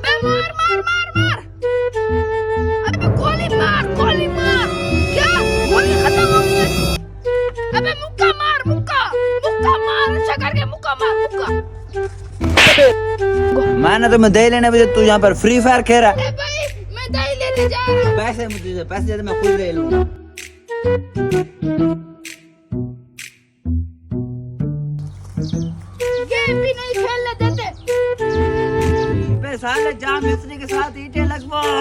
अबे मार मार मार मार, अबे गोली मार गोली मार। क्या गोली खत्म हो गई? अबे मुक्का मार, मुक्का मुक्का मार, अच्छा करके मुक्का मार, मुक्का। मैंने तुम्हें दही लेने बजे तू यहाँ पर फ्री फायर खेल रहा है। अरे भाई मैं दही लेने जा रहा हूँ। पैसे मुझे पैसे दे दे, मैं खुद ले लूंगा। गेम भी नहीं खेलने देते। बे साले जा मिस्त्री के साथ ईंटें लगवा। जा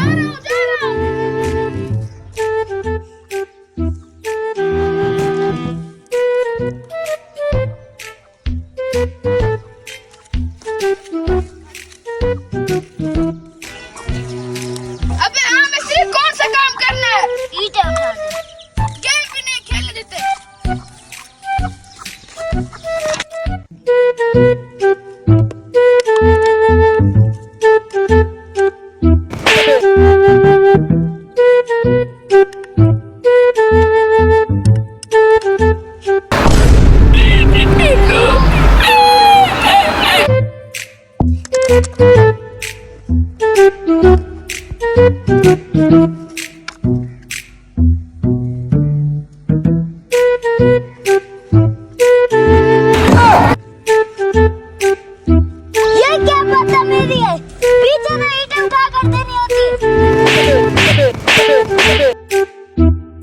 रहा हूँ, जा रहा हूँ। अबे हाँ मिस्त्री, कौन सा काम करना है? ईंटें उठाने। गेम भी नहीं खेलने देते।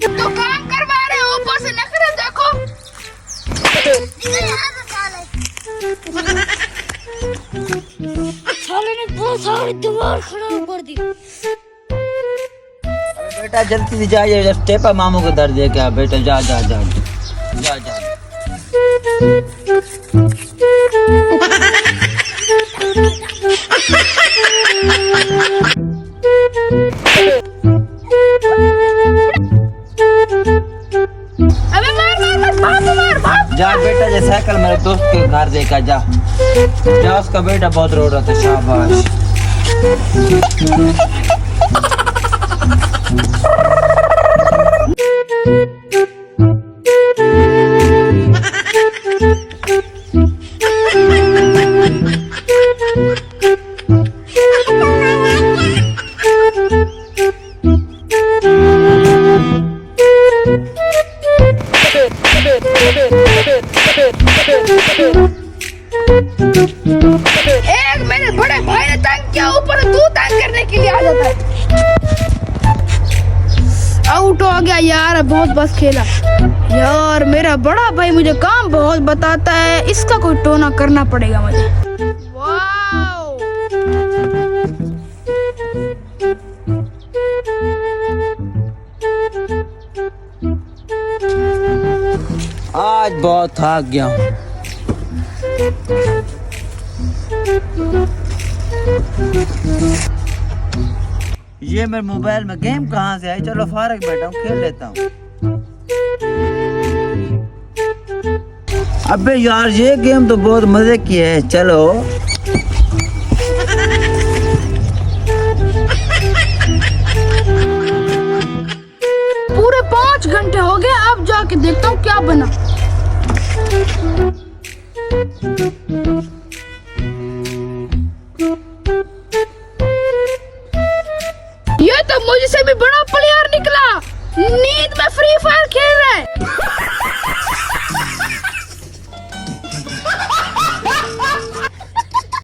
तो काम करवा रहे हो, ऊपर से नखरे देखो। साले ने बहुत सारी दीवार खराब कर दी। बेटा जल्दी से जा, ये स्टेपा मामू को दर्द है क्या? बेटा जा जा जा जा जा। अबे मार मार मार, भाग मार भाग। जा बेटा, ये साइकिल मेरे दोस्त के घर देखा जा जा। उसका बेटा बहुत रो रहा था। शाबाश। एक मेरे बड़े भाई ने तंग किया, ऊपर तू तंग करने के लिए आ जाता है। आउट हो गया यार, बहुत बस खेला यार। मेरा बड़ा भाई मुझे काम बहुत बताता है, इसका कोई टोना करना पड़ेगा मुझे। वाओ, आज बहुत थक गया हूँ। ये मेरे मोबाइल में गेम कहाँ से आई? चलो फारक बैठा हूँ, खेल लेता हूँ। अबे यार ये गेम तो बहुत मजे की है। चलो पूरे 5 घंटे हो गए, अब जाके देखता हूँ क्या बना।